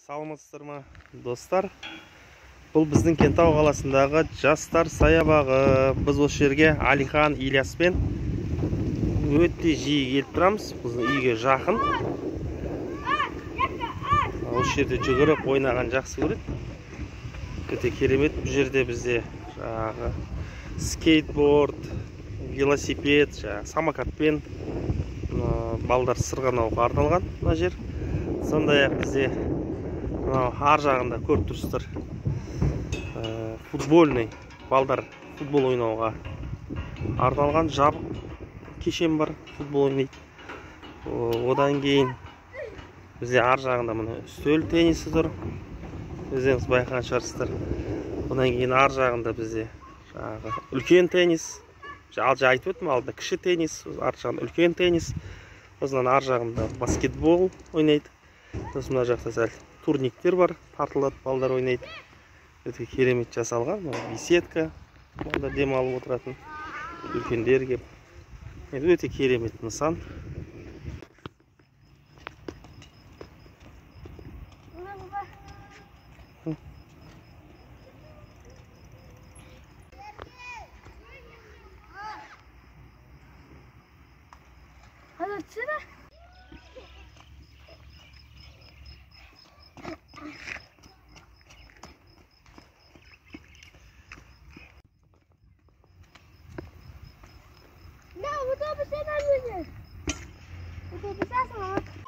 Саламатсыздар ма, достар? Бұл біздің Кентау қаласындағы жастар саябағы. Біз осы жерге Алихан, Ильяспен өте жиі келіп тұрамыз. Біздің үйге жақын. Осы жерде жүгіріп ойнаған жақсы көреді. Өте керемет. Бұл жерде бізде скейтборд, велосипед, самокатпен балдар сырғанауға арналған мына жер. Сондай-ақ бізде ар жағында көріп тұрсыздар, футбольный балдар футбол ойнауға арналған жабық кешен бар, футбол ойнайды. Одан кейін бізде ар жағында мына үстел теннисі тұр, өздеріңіз байқаған шығарсыздар. Одан кейін ар жағында бізде үлкен теннис, айтып өттім алдында кіші теннис, ар жағында үлкен теннис. Осынан ар жағында баскетбол ойнайды. Мына жақта сәл турниктер бар, тартылады, балдар ойнайды. Өте керемет жасалған, беседка, балдар демалып отыратын, үлкендер кеп. Өте керемет нысан. Não, eu tô pensando nisso. Eu tô pensando.